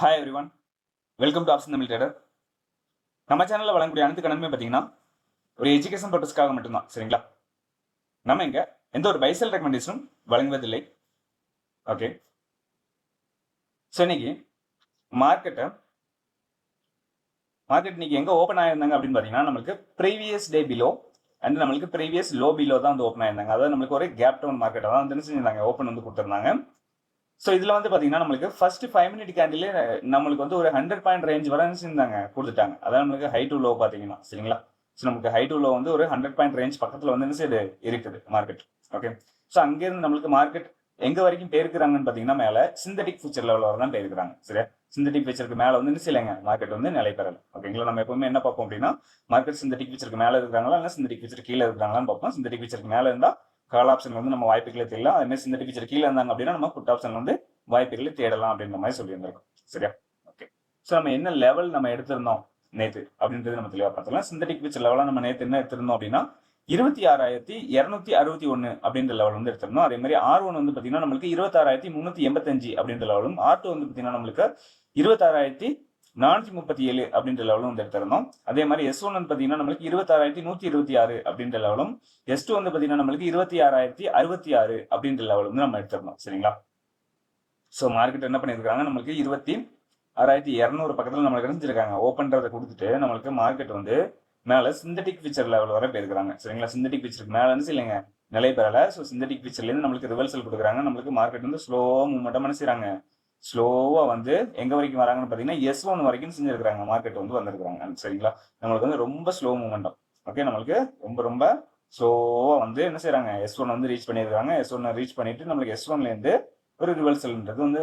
Hi every one, welcome to option Tamil trader. நம்ம சேனலில் வழங்கக்கூடிய அனைத்து கணக்குமே பார்த்தீங்கன்னா ஒரு எஜுகேஷன் பர்பஸ்க்காக மட்டும்தான். சரிங்களா? நம்ம இங்கே எந்த ஒரு பைசல் ரெக்கமெண்டேஷனும் வழங்குவதில்லை. ஓகே, ஸோ இன்னைக்கு மார்க்கெட் இன்னைக்கு எங்கே ஓப்பன் ஆயிருந்தாங்க அப்படின்னு பார்த்தீங்கன்னா, நம்மளுக்கு ப்ரீவியஸ் டே பிலோ அண்ட் நம்மளுக்கு ப்ரீவியஸ் லோ பிலோ தான் வந்து ஓப்பன் ஆயிருந்தாங்க. அதாவது நம்மளுக்கு ஒரு கேப் டவுன் மார்க்கெட்டாக தான் வந்து செஞ்சிருந்தாங்க, ஓப்பன் வந்து கொடுத்துருந்தாங்க. ஸோ இதில் வந்து பார்த்தீங்கன்னா நம்மளுக்கு ஃபர்ஸ்ட் 5 மினிட் கேண்டிலே நம்மளுக்கு வந்து ஒரு 100 பாயிண்ட் ரேஞ்ச் வர இருந்தாங்க கொடுத்துட்டாங்க. அதாவது நம்மளுக்கு ஹை டு லோ பார்த்தீங்கன்னா, சரிங்களா? ஸோ நமக்கு ஹை டு லோ வந்து ஒரு 100 பாயிண்ட் ரேஞ்ச் பக்கத்தில் வந்து இது இருக்குது மார்க்கெட். ஓகே, ஸோ அங்கேருந்து நம்மளுக்கு மார்க்கெட் எங்க வரைக்கும் போயிருக்கிறாங்கன்னு பார்த்தீங்கன்னா, மேலே சிந்தட்டிக் ஃபியூச்சர் லெவலில் வர தான் போயிருக்கிறாங்க. சரியா? சிந்தட்டிக் ஃபியூச்சருக்கு மேலே வந்து இல்லைங்க மார்க்கெட் வந்து நிலை பெறல. ஓகேங்களா? நம்ம எப்பவுமே என்ன பார்ப்போம் அப்படின்னா, மார்க்கெட் சிந்தட்டிக் ஃபியூச்சருக்கு மேலே இருக்கிறாங்களா இல்லை சிந்தட்டிக் ஃபியூச்சர் கீழே இருக்கிறாங்களான்னு பார்ப்போம். சிந்தட்டிக் ஃபியூச்சருக்கு மேலே இருந்தால் கால் ஆப்ஷன் வந்து நம்ம வாய்ப்புகளே தெரியல. அதே மாதிரி சிந்தட்டிக் ஃபியூச்சர் கீழே இருந்தாங்க அப்படின்னா நம்ம புட் ஆப்ஷன் வந்து வாய்ப்புகளை தேடலாம் அப்படின்ற மாதிரி சொல்லியிருந்திருக்கோம். சரியா? ஓகே, ஸோ நம்ம என்ன லெவல் நம்ம எடுத்திருந்தோம் நேற்று அப்படின்றது நம்ம தெளிவாக பார்த்துக்கலாம். சிந்தட்டிக் ஃபியூச்சர் லெவலாக நம்ம நேற்று என்ன எடுத்திருந்தோம் அப்படின்னா 26,261 அப்படின்ற லெவல் வந்து எடுத்திருந்தோம். அதே மாதிரி R1 வந்து பார்த்தீங்கன்னா நம்மளுக்கு 26,385 அப்படின்ற லெவலும், R2 வந்து பார்த்தீங்கன்னா நம்மளுக்கு 26,437 அப்படின்ற லெவலும் வந்து எடுத்திருந்தோம். அதே மாதிரி S1 வந்து பார்த்தீங்கன்னா நம்மளுக்கு 26,126 அப்படின்ற லெவலும், S2 வந்து பார்த்தீங்கன்னா நம்மளுக்கு 26,066 அப்படின்ற லெவல் வந்து நம்ம எடுத்திருந்தோம். சரிங்களா? ஸோ மார்க்கெட் என்ன பண்ணியிருக்காங்க, நம்மளுக்கு 26,200 பக்கத்தில் நம்மளுக்கு செஞ்சிருக்காங்க. ஓப்பன்றதை கொடுத்துட்டு நம்மளுக்கு மார்க்கெட் வந்து மேலே சிந்தட்டிக் ஃபியூச்சர் லெவல் வரை போயிருக்காங்க. சரிங்களா? சிந்தட்டிக் ஃபியூச்சருக்கு மேலே வந்து இல்லைங்க நிலை பெறல. ஸோ சிந்தட்டிக் ஃபியூச்சர்லேருந்து நம்மளுக்கு ரிவர்சல் கொடுக்குறாங்க. நம்மளுக்கு மார்க்கெட் வந்து ஸ்லோ மூவ்மெண்ட்டாக என்ன செய்கிறாங்க, ஸ்லோவாக வந்து எங்கே வரைக்கும் வராங்கன்னு பார்த்தீங்கன்னா S1 வரைக்கும் செஞ்சிருக்காங்க. மார்க்கெட் வந்து வந்திருக்காங்க. சரிங்களா? நம்மளுக்கு வந்து ரொம்ப ஸ்லோ மூவ்மெண்டம். ஓகே, நம்மளுக்கு ரொம்ப ரொம்ப ஸ்லோவாக வந்து என்ன செய்கிறாங்க, S1 வந்து ரீச் பண்ணியிருக்காங்க. S1 ரீச் பண்ணிட்டு நம்மளுக்கு S1லேருந்து ஒரு ரிவர்சல்ன்றது வந்து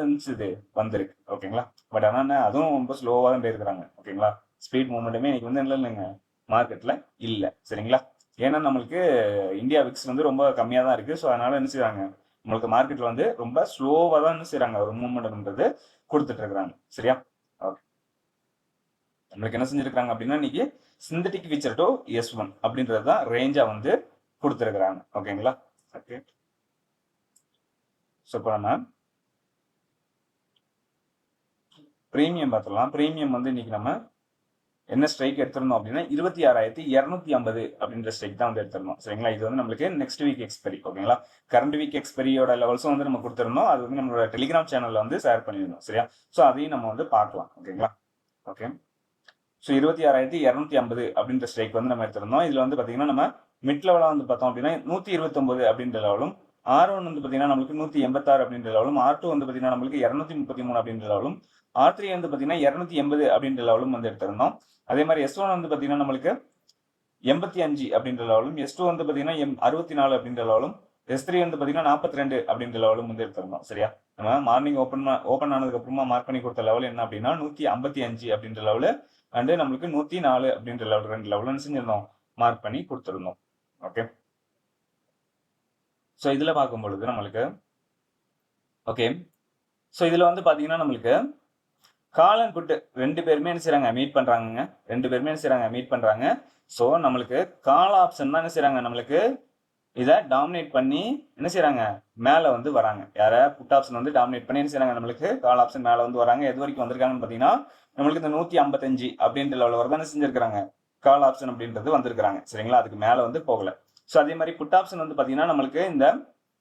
வந்திருக்கு. ஓகேங்களா? பட் ஆனால் அதுவும் ரொம்ப ஸ்லோவாக தான் போயிருக்கிறாங்க. ஓகேங்களா? ஸ்பீட் மூவ்மெண்ட்டுமே இன்னைக்கு வந்து இல்லைங்க மார்க்கெட்டில் இல்லை. சரிங்களா? ஏன்னா நம்மளுக்கு இந்தியா விக்ஸ் வந்து ரொம்ப கம்மியாக தான் இருக்குது. ஸோ அதனால என்ன செய்வாங்க, நம்மளுக்கு மார்க்கெட்டில் வந்து ரொம்ப ஸ்லோவாக தான் என்ன செய்கிறாங்க, ஒரு மூவ்மெண்ட்ன்றது கொடுத்துட்டு இருக்கிறாங்க. சரியா? ஓகே, நம்மளுக்கு என்ன செஞ்சிருக்காங்க அப்படின்னா இன்னைக்கு சிந்தட்டிக் ஃபியூச்சர் டு S1 அப்படின்றது தான் ரேஞ்சாக வந்து கொடுத்துருக்குறாங்க. ஓகேங்களா? ஓகே, ஸோ இப்போ நம்ம ப்ரீமியம் பார்த்துக்கலாம். ப்ரீமியம் வந்து இன்னைக்கு நம்ம என்ன ஸ்ட்ரைக் எடுத்திருந்தோம் அப்படின்னா 26,250 அப்படின்ற ஸ்ட்ரைக் தான் வந்து எடுத்திருந்தோம். சரிங்களா? இது வந்து நம்மளுக்கு நெக்ஸ்ட் வீக் எக்ஸ்பெரி. ஓகேங்களா? கரண்ட் வீக் எக்ஸ்பெரியோட லெவல்ஸும் வந்து நம்ம கொடுத்துருந்தோம். அது வந்து நம்மளோட டெலிகிராம் சேனல்ல வந்து ஷேர் பண்ணியிருந்தோம். சரியா? ஸோ அதையும் நம்ம வந்து பார்க்கலாம். ஓகேங்களா? ஓகே, ஸோ 26,250 அப்படின்ற ஸ்ட்ரைக் வந்து நம்ம எடுத்திருந்தோம். இதுல வந்து பாத்தீங்கன்னா நம்ம மிட் லெவலாக வந்து பார்த்தோம் அப்படின்னா 129 அப்படின்ற லெவலும், R1 வந்து பார்த்தீங்கன்னா நம்மளுக்கு 186 அப்படின்ற லெவலும், R2 வந்து பார்த்தீங்கன்னா நம்மளுக்கு 233 அப்படின்ற லெவலும், R3 வந்து பார்த்தீங்கன்னா 280 அப்படின்ற லெவலும் வந்து எடுத்திருந்தோம். அதே மாதிரி S1 வந்து பார்த்தீங்கன்னா நம்மளுக்கு 85 அப்படின்ற லெவலும், S2 வந்து பார்த்தீங்கன்னா 64 அப்படின்ற லெவலும், S3 வந்து பார்த்தீங்கன்னா 42 அப்படின்ற லெவலும் வந்து எடுத்திருந்தோம். சரியா? நம்ம மார்னிங் ஓப்பன் ஆனதுக்கு அப்புறமா மார்க் பண்ணி கொடுத்த லெவல் என்ன அப்படின்னா 155 அப்படின்ற லெவலு அண்ட் நம்மளுக்கு 104 அப்படின்ற லெவல், ரெண்டு லெவலும் செஞ்சிருந்தோம் மார்க் பண்ணி கொடுத்துருந்தோம். ஓகே, ஸோ இதில் பார்க்கும் பொழுது நம்மளுக்கு ஓகே, ஸோ இதில் வந்து பார்த்தீங்கன்னா நம்மளுக்கு கால் அண்ட் புட் ரெண்டு பேருமே என்ன செய்கிறாங்க, மீட் பண்ணுறாங்க. ரெண்டு பேருமே என்ன செய்கிறாங்க, மீட் பண்ணுறாங்க. ஸோ நம்மளுக்கு கால் ஆப்ஷன் தான் என்ன செய்கிறாங்க, நம்மளுக்கு இதை டாமினேட் பண்ணி என்ன செய்கிறாங்க, மேலே வந்து வராங்க. யாரை, புட் ஆப்ஷன் வந்து டாமினேட் பண்ணி என்ன செய்கிறாங்க, நம்மளுக்கு கால் ஆப்ஷன் மேலே வந்து வராங்க. எது வரைக்கும் வந்திருக்காங்கன்னு பார்த்தீங்கன்னா நம்மளுக்கு இந்த 155 அப்படின்ற லெவலில் வர தான் செஞ்சிருக்கிறாங்க. கால் ஆப்ஷன் அப்படின்றது வந்திருக்கிறாங்க. சரிங்களா? அதுக்கு மேலே வந்து போகல. ஸோ அதே மாதிரி புட் ஆப்ஷன் வந்து பார்த்தீங்கன்னா நம்மளுக்கு இந்த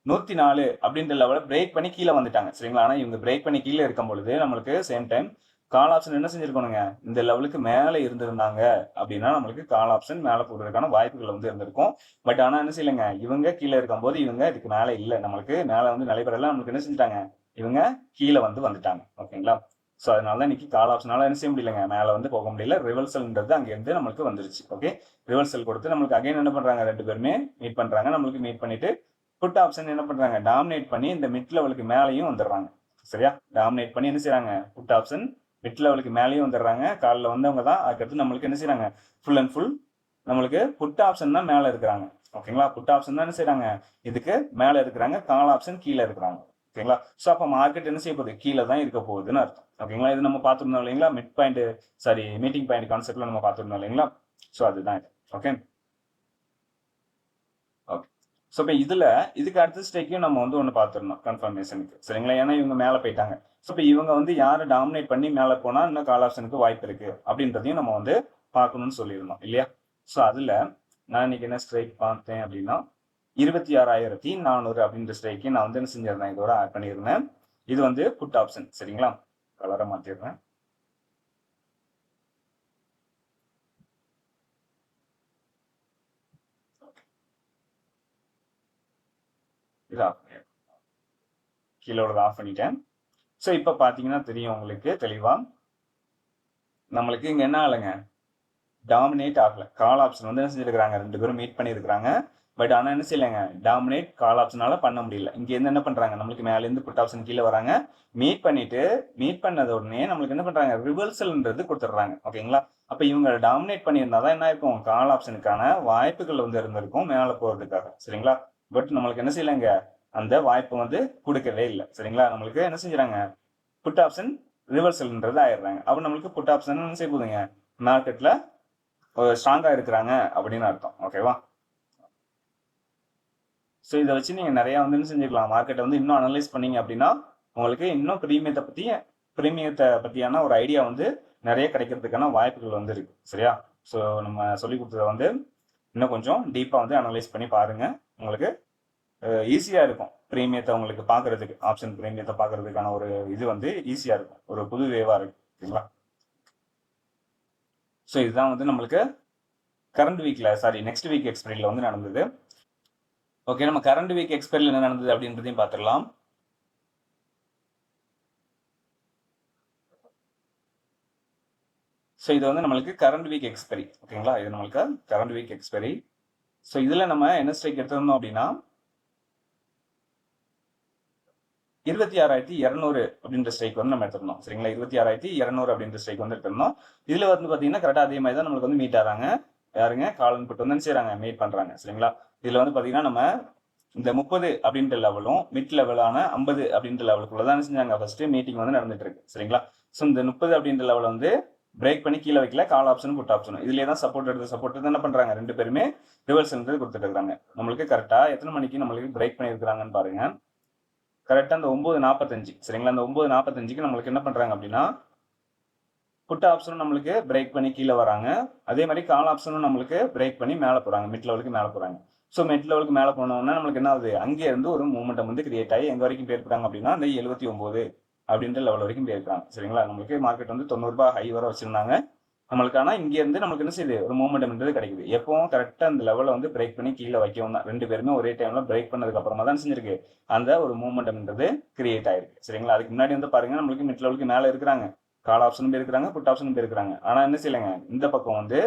104 அப்படின்ற லெவலை பிரேக் பண்ணி கீழே வந்துட்டாங்க. சரிங்களா? ஆனால் இவங்க பிரேக் பண்ணி கீழே இருக்கும் பொழுது நம்மளுக்கு சேம் டைம் கால் ஆப்ஷன் என்ன செஞ்சிருக்கணுங்க, இந்த லெவலுக்கு மேலே இருந்திருந்தாங்க அப்படின்னா நம்மளுக்கு கால் ஆப்ஷன் மேலே போடுறதுக்கான வாய்ப்புகள் வந்து இருந்திருக்கும். பட் ஆனால் என்ன செய்யலைங்க, இவங்க கீழே இருக்கும்போது இவங்க இதுக்கு மேலே இல்லை, நம்மளுக்கு மேலே வந்து நடைபெறல. நம்மளுக்கு என்ன செஞ்சுட்டாங்க, இவங்க கீழே வந்து வந்துட்டாங்க. ஓகேங்களா? ஸோ அதனால தான் இன்னைக்கு கால் ஆப்ஷனால என்ன செய்ய முடியலங்க, மேலே வந்து போக முடியல. ரிவர்சல்ன்றது அங்கேருந்து நம்மளுக்கு வந்துருச்சு. ஓகே, ரிவர்சல் கொடுத்து நம்மளுக்கு அகைன் என்ன பண்ணுறாங்க, ரெண்டு பேருமே மீட் பண்ணுறாங்க. நம்மளுக்கு மீட் பண்ணிட்டு புட் ஆப்ஷன் என்ன பண்ணுறாங்க, டாமினேட் பண்ணி இந்த மிட் லெவலுக்கு மேலேயும் வந்துடுறாங்க. சரியா? டாமினேட் பண்ணி என்ன செய்கிறாங்க, புட் ஆப்ஷன் மிட் லெவலுக்கு மேலேயும் வந்துடுறாங்க. காலில் வந்தவங்க தான். அதுக்கடுத்து நம்மளுக்கு என்ன செய்கிறாங்க, ஃபுல் அண்ட் ஃபுல் நம்மளுக்கு புட் ஆப்ஷன் தான் மேலே இருக்கிறாங்க. ஓகேங்களா? புட் ஆப்ஷன் தான் என்ன செய்கிறாங்க, இதுக்கு மேலே இருக்கிறாங்க. கால் ஆப்ஷன் கீழே இருக்கிறாங்க. ஓகேங்களா? ஸோ அப்போ மார்க்கெட் என்ன செய்ய போகுது, கீழே தான் இருக்க போகுதுன்னு அர்த்தம். ஓகேங்களா? இது நம்ம பார்த்துருந்தோம் இல்லைங்களா, mid point sorry meeting point கான்செப்ட்ல நம்ம பார்த்துருந்தோம் இல்லைங்களா. ஸோ அதுதான் இது. ஓகே, ஓகே, ஸோ இப்போ இதுக்கு அடுத்த ஸ்ட்ரைக்கையும் நம்ம வந்து ஒன்று பார்த்துடணும் கன்ஃபர்மேஷனுக்கு, சரிங்களா? ஏன்னா இவங்க மேலே போயிட்டாங்க. ஸோ இப்போ இவங்க வந்து யாரை டாமினேட் பண்ணி மேலே போனால் இன்னும் கால் ஆப்ஷனுக்கு வாய்ப்பு இருக்கு அப்படின்றதையும் நம்ம வந்து பார்க்கணும்னு சொல்லியிருந்தோம் இல்லையா? ஸோ அதில் நான் இன்னைக்கு என்ன ஸ்ட்ரைக் பார்த்தேன் அப்படின்னா 26,400 அப்படின்ற ஸ்ட்ரைக்கு நான் வந்து என்ன செஞ்சிருந்தேன், இதோட ஆட் பண்ணியிருந்தேன். இது வந்து புட் ஆப்ஷன், சரிங்களா? கலரை மாற்றிடுறேன். இது ஆஃப் பண்ணிடுறேன், கீழே ஆஃப் பண்ணிட்டேன். ஸோ இப்போ பார்த்தீங்கன்னா தெரியும் உங்களுக்கு தெளிவா, நம்மளுக்கு இங்கே என்ன ஆகலைங்க, டாமினேட் ஆகல. கால் ஆப்ஷன் வந்து என்ன செஞ்சிருக்காங்க, 2 பேரும் மீட் பண்ணியிருக்காங்க. பட் ஆனால் என்ன செய்யலைங்க, டாமினேட் கால் ஆப்ஷனால பண்ண முடியல. இங்கேருந்து என்ன பண்ணுறாங்க, நம்மளுக்கு மேலேருந்து புட் ஆப்ஷன் கீழே வராங்க. மீட் பண்ணது உடனே நம்மளுக்கு என்ன பண்ணுறாங்க, ரிவர்சல்ன்றது கொடுத்துட்றாங்க. ஓகேங்களா? அப்போ இவங்க டாமினேட் பண்ணியிருந்தா தான் என்ன இருக்கும், கால் ஆப்ஷனுக்கான வாய்ப்புகள் வந்து இருந்திருக்கும் மேலே போகிறதுக்காக, சரிங்களா? பட் நம்மளுக்கு என்ன செய்யலைங்க, அந்த வாய்ப்பு வந்து கொடுக்கவே இல்லை, சரிங்களா? நம்மளுக்கு என்ன செஞ்சுறாங்க, புட் ஆப்ஷன் ரிவர்சல்ன்றது ஆயிடுறாங்க. அப்போ நம்மளுக்கு புட் ஆப்ஷன் என்ன செய்ய போகுதுங்க, மார்க்கெட்டில் ஸ்ட்ராங்காக இருக்கிறாங்க அப்படின்னு அர்த்தம். ஓகேவா? ஸோ இதை வச்சு நீங்கள் நிறையா வந்து என்ன செஞ்சுக்கலாம், மார்க்கெட்டை வந்து இன்னும் அனலைஸ் பண்ணீங்க அப்படின்னா உங்களுக்கு இன்னும் ப்ரீமியத்தை பற்றியான ஒரு ஐடியா வந்து நிறைய கிடைக்கிறதுக்கான வாய்ப்புகள் வந்து இருக்கு, சரியா? ஸோ நம்ம சொல்லி கொடுத்ததை வந்து இன்னும் கொஞ்சம் டீப்பாக வந்து அனலைஸ் பண்ணி பாருங்கள். உங்களுக்கு ஈஸியாக இருக்கும் ப்ரீமியத்தை உங்களுக்கு பார்க்குறதுக்கு, ஆப்ஷன் ப்ரீமியத்தை பார்க்குறதுக்கான ஒரு இது வந்து ஈஸியாக இருக்கும், ஒரு புது வேவாக இருக்கும், சரிங்களா? ஸோ இதுதான் வந்து நம்மளுக்கு நெக்ஸ்ட் வீக் எக்ஸ்பைரியில் வந்து நடந்தது. ஓகே, நம்ம கரண்ட் வீக் எக்ஸ்பைரியில் என்ன நடந்தது அப்படின்றதையும் பார்த்துடலாம். ஸோ இது வந்து நம்மளுக்கு கரண்ட் வீக் எக்ஸ்பைரி, ஓகேங்களா? இது நம்மளுக்கு கரண்ட் வீக் எக்ஸ்பைரி. ஸோ இதில் நம்ம என்ன ஸ்ட்ரைக் எடுத்திருந்தோம் அப்படின்னா 26,200 அப்படின்ற ஸ்ட்ரைக் வந்து நம்ம எடுத்திருந்தோம், சரிங்களா? 26,200 அப்படின்ற ஸ்ட்ரைக் வந்து எடுத்திருந்தோம். இதில் வந்து பார்த்தீங்கன்னா கரெக்டாக அதே மாதிரி தான் நம்மளுக்கு வந்து மீட் ஆகிறாங்க. யாருங்க, கால் இன்புட் வந்து செய்கிறாங்க, மீட் பண்ணுறாங்க, சரிங்களா? இதில் வந்து பார்த்தீங்கன்னா நம்ம இந்த 30 அப்படின்ற லெவலும் மிட் லெவலான 50 அப்படின்ற லெவலுக்குள்ள தான் செஞ்சாங்க ஃபர்ஸ்ட் மீட்டிங் வந்து நடந்துட்டு இருக்கு, சரிங்களா? ஸோ இந்த 30 அப்படின்ற லெவல் வந்து பிரேக் பண்ணி கீழே வைக்கல, கால் ஆப்ஷனும் புட் ஆப்ஷனும் இதுலேயே தான் சப்போர்ட் எடுத்து என்ன பண்றாங்க, 2 பேருமே ரிவர்சல் கொடுத்துட்டு இருக்காங்க. நம்மளுக்கு கரெக்டா எத்தனை மணிக்கு நம்மளுக்கு பிரேக் பண்ணியிருக்கிறாங்கன்னு பாருங்க. கரெக்டா அந்த 9:45, சரிங்களா? அந்த 9:45க்கு நம்மளுக்கு என்ன பண்றாங்க அப்படின்னா புட் ஆப்ஷனும் நம்மளுக்கு பிரேக் பண்ணி கீழே வராங்க. அதே மாதிரி கால் ஆப்ஷனும் நம்மளுக்கு பிரேக் பண்ணி மேலே போறாங்க, மிட் லெவலுக்கு மேலே போறாங்க. ஸோ மிட் லெவலுக்கு மேலே போனோம்னா நம்மளுக்கு என்ன ஆகுது, அங்கே இருந்து ஒரு மூமெண்டம் வந்து கிரியேட் ஆகி எங்க வரைக்கும் போயிருக்காங்க அப்படின்னா அந்த 79 அப்படின்ற லெவல் வரைக்கும் போயிருக்காங்க, சரிங்களா? நம்மளுக்கு மார்க்கெட் வந்து 90 ரூபாய் ஹை வர வச்சிருந்தாங்க நம்மளுக்கு. ஆனால் இங்கே இருந்து நம்மளுக்கு என்ன செய்யுது, ஒரு மூமெண்ட்ன்றது கிடைக்குது. எப்பவும் கரெக்டாக அந்த லெவலை வந்து பிரேக் பண்ணி கீழே வைக்கவும் தான் 2 பேருமே ஒரே டைம்ல பிரேக் பண்ணதுக்கு அப்புறமா தான் செஞ்சிருக்கு அந்த ஒரு மூமெண்ட்ன்றது கிரியேட் ஆயிருக்கு, சரிங்களா? அதுக்கு முன்னாடி வந்து பாருங்க நம்மளுக்கு மிட் லெவலுக்கு மேலே இருக்கிறாங்க, கால் ஆப்ஷனும் போயிருக்காங்க, புட் ஆப்ஷனும் போயிருக்காங்க. ஆனால் என்ன செய்யலைங்க, இந்த பக்கம் வந்து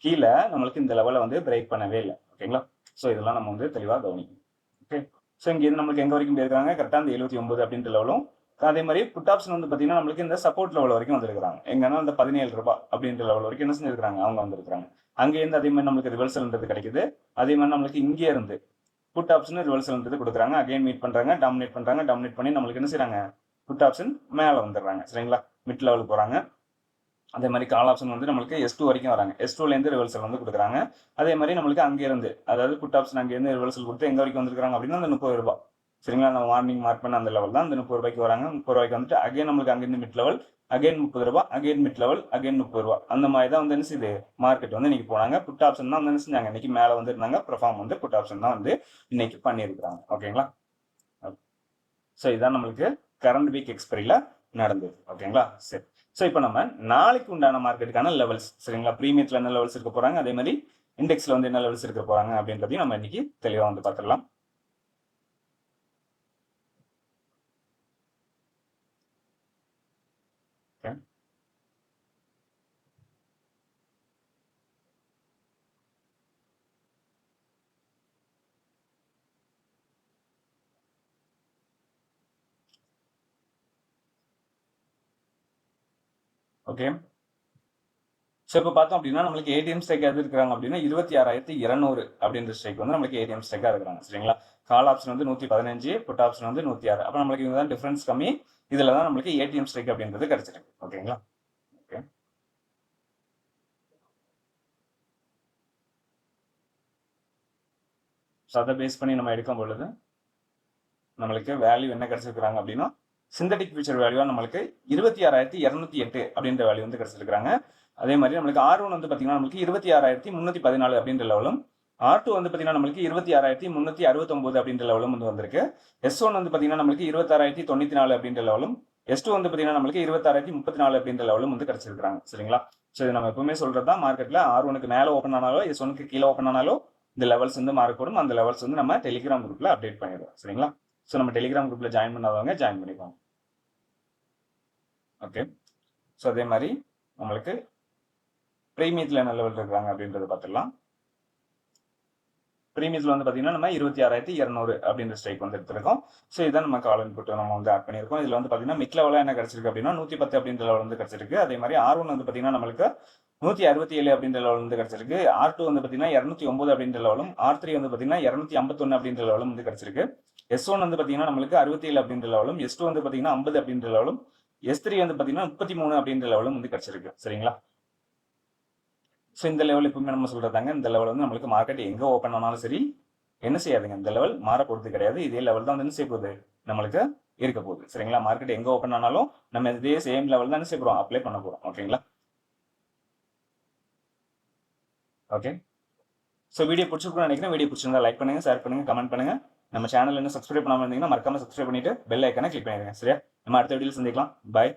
கீழே நம்மளுக்கு இந்த லெவலை வந்து பிரேக் பண்ணவே இல்லை, ஓகேங்களா? ஸோ இதெல்லாம் நம்ம வந்து தெளிவாக கவனிக்கணும். ஓகே, ஸோ இங்கேருந்து நம்மளுக்கு எங்கே வரைக்கும் போயிருக்காங்க, கரெக்டாக அந்த 79 அப்படின்ற லெவலும். அதே மாதிரி புட் ஆப்ஷன் வந்து பார்த்தீங்கன்னா நம்மளுக்கு இந்த சப்போர்ட் லெவல் வரைக்கும் வந்திருக்காங்க. எங்கன்னா அந்த 17 ரூபாய் அப்படின்ற லெவல் வரைக்கும் என்ன செஞ்சிருக்காங்க, அவங்க வந்திருக்காங்க. அங்கேருந்து அதே மாதிரி நம்மளுக்கு ரிவர்சல்ன்றது கிடைக்குது. அதே மாதிரி நம்மளுக்கு இங்கே இருந்து புட் ஆப்ஷன் ரிவர்சல்ன்றது கொடுக்குறாங்க. அகைன் மீட் பண்ணுறாங்க, டாமினேட் பண்ணி நம்மளுக்கு என்ன செய்றாங்க, புட் ஆப்ஷன் மேலே வந்துடுறாங்க, சரிங்களா? மிட் லெவலுக்கு போகிறாங்க. அதே மாதிரி கால் ஆப்ஷன் வந்து நம்மளுக்கு S2 வரைக்கும் வராங்க. S2லேருந்து ரிவர்சல் வந்து கொடுக்குறாங்க. அதே மாதிரி நம்மளுக்கு அங்கேருந்து அதாவது புட் ஆப்ஷன் அங்கேருந்து ரிவர்சல் கொடுத்து எங்கே வரைக்கும் வந்திருக்காங்க அப்படின்னா அந்த 30 ரூபாய், சரிங்களா? நம்ம மார்னிங் மார்க் பண்ண அந்த லெவல் தான் அந்த 30 ரூபாய்க்கு வராங்க. 30 ரூபாய்க்கு வந்துட்டு அகைன் நம்மளுக்கு அங்கேருந்து மிட் லெவல், அகைன் 30 ரூபாய், அகைன் மிட் லெவல், அகைன் 30 ரூபாய். அந்த மாதிரி தான் வந்து என்ன செய்யுது மார்க்கெட் வந்து இன்னைக்கு போனாங்க. புட் ஆப்ஷன் தான் வந்து என்ன செஞ்சாங்க, இன்னைக்கு மேலே வந்துருந்தாங்க. பெர்ஃபார்ம் வந்து புட் ஆப்ஷன் தான் வந்து இன்னைக்கு பண்ணியிருக்கிறாங்க, ஓகேங்களா? ஸோ இதுதான் நம்மளுக்கு கரண்ட் வீக் எக்ஸ்பைரியில் நடந்தது, ஓகேங்களா? சரி, ஸோ இப்போ நம்ம நாளைக்கு உண்டான மார்க்கெட்டுக்கான லெவல்ஸ், சரிங்களா? ப்ரீமியத்தில் என்ன லெவல்ஸ் இருக்க போகிறாங்க, அதே மாதிரி இண்டெக்ஸில் வந்து என்ன லெவல்ஸ் இருக்க போகிறாங்க அப்படின்றதையும் நம்ம இன்னைக்கு தெளிவாக வந்து பார்த்துடலாம். ஓகே, ஸோ இப்போ பார்த்தோம் அப்படின்னா நம்மளுக்கு ஏடிஎம் ஸ்ட்ரைக் எது இருக்கிறாங்க அப்படின்னா 26,200 அப்படின்ற ஸ்ட்ரைக் வந்து நம்மளுக்கு ஏடிஎம் ஸ்ட்ரைக்காக இருக்கிறாங்க, சரிங்களா? கால் ஆப்ஷன் வந்து 115, புட் ஆப்ஷன் வந்து 106. அப்போ நம்மளுக்கு இங்கே தான் டிஃபரன்ஸ் கம்மி. இதில் தான் நம்மளுக்கு ஏடிஎம் ஸ்ட்ரைக் அப்படின்றது கிடைச்சிருக்கு, ஓகேங்களா? ஓகே, ஸோ அதை பேஸ் பண்ணி நம்ம எடுக்கும் பொழுது நம்மளுக்கு வேல்யூ என்ன கிடைச்சிருக்கிறாங்க அப்படின்னா சிந்தட்டிக் ஃபியூச்சர் வேல்யூவா நம்மளுக்கு 26,208 அப்படின்ற வேல்யூ வந்து கிடைச்சிருக்காங்க. அதே மாதிரி நம்மளுக்கு R1 வந்து பார்த்தீங்கன்னா நம்மளுக்கு 26,314 அப்படின்ற லெவலும், R2 வந்து பார்த்தீங்கன்னா நம்மளுக்கு 26,369 அப்படின்ற லெவலும் வந்து வந்திருக்கு. S1 வந்து பார்த்தீங்கன்னா நம்மளுக்கு 26,094 அப்படின்ற லெவலும், S2 வந்து பார்த்தீங்கன்னா நம்மளுக்கு 26,034 அப்படின்ற லெவலும் வந்து கிடைச்சிருக்காங்க. சரிங்களா? ஸோ இது நம்ம எப்பவுமே சொல்றது தான், மார்க்கெட்ல R1க்கு மேலே ஓப்பன் ஆனாலோ S1க்கு கீழே ஓப்பன் ஆனாலோ இந்த லெவல்ஸ் வந்து மாறக்கூடும். அந்த லெவல்ஸ் வந்து நம்ம டெலிகிராம் குரூப்ல அப்டேட் பண்ணிடுவோம். சரிங்களா? ஸோ நம்ம டெலிகிராம் குரூப்ல ஜாயின் பண்ணாதவங்க ஜாயின் பண்ணிக்கோங்க. ஓகே. ஸோ அதே மாதிரி நம்மளுக்கு ப்ரீமியத்தில் என்ன லெவல் இருக்கிறாங்க அப்படின்றத பார்த்துடலாம். ப்ரீமியத்தில் வந்து பார்த்தீங்கன்னா நம்ம 26,200 அப்படின்ற ஸ்ட்ரைக் வந்து எடுத்திருக்கோம். ஸோ இதான் நம்ம கால் இன்புட் நம்ம வந்து ஆட் பண்ணியிருக்கோம். இதில் வந்து பார்த்தீங்கன்னா மிட் லெவலாக என்ன கிடைச்சிருக்கு அப்படின்னா 110 அப்படின்ற லெவல் வந்து கிடைச்சிருக்கு. அதே மாதிரி R1 வந்து பார்த்தீங்கன்னா நம்மளுக்கு 167 அப்படின்ற லெவல் வந்து கிடைச்சிருக்கு. R2 வந்து பார்த்தீங்கன்னா 209 அப்படின்ற லெவலும், R3 வந்து பார்த்தீங்கன்னா 251 அப்படின்ற லெவலும் வந்து கிடைச்சிருக்கு. S1 வந்து பார்த்தீங்கன்னா நம்மளுக்கு 67 அப்படின்ற லெவலும், S2 வந்து பார்த்தீங்கன்னா 50 அப்படின்ற லெவலும், S3 வந்து பார்த்தீங்கன்னா 33 அப்படின்ற லெவலும் வந்து கிடைச்சிருக்கு. சரிங்களா? ஸோ இந்த லெவல் எப்பவுமே நம்ம சொல்றதாங்க, இந்த லெவல் வந்து நம்மளுக்கு மார்க்கெட் எங்கே ஓப்பன் ஆனாலும் சரி என்ன செய்யாதுங்க, இந்த லெவல் மாற போகிறது கிடையாது. இதே லெவல் தான் வந்து என்ன செய்ய போகுது நம்மளுக்கு இருக்க போகுது. சரிங்களா? மார்க்கெட் எங்கே ஓப்பன் ஆனாலும் நம்ம இதே சேம் லெவல் தான் என்ன செய்ய போகிறோம், அப்ளை பண்ண போகிறோம். ஓகேங்களா? ஓகே. ஸோ வீடியோ பிடிச்சிருக்குன்னு நினைக்கிறேன். வீடியோ பிடிச்சிருந்தா லைக் பண்ணுங்க, ஷேர் பண்ணுங்க, கமெண்ட் பண்ணுங்க. நம்ம சேனல் இன்னும் சப்ஸ்கிரைப் பண்ணாமல் இருந்தீங்கன்னா மறக்காம சப்ஸ்கிரைப் பண்ணிட்டு பெல் ஐக்கானை கிளிக் பண்ணிடுங்க. சரியா? நம்ம அடுத்த வீடியோவில் சந்திக்கலாம். பாய்.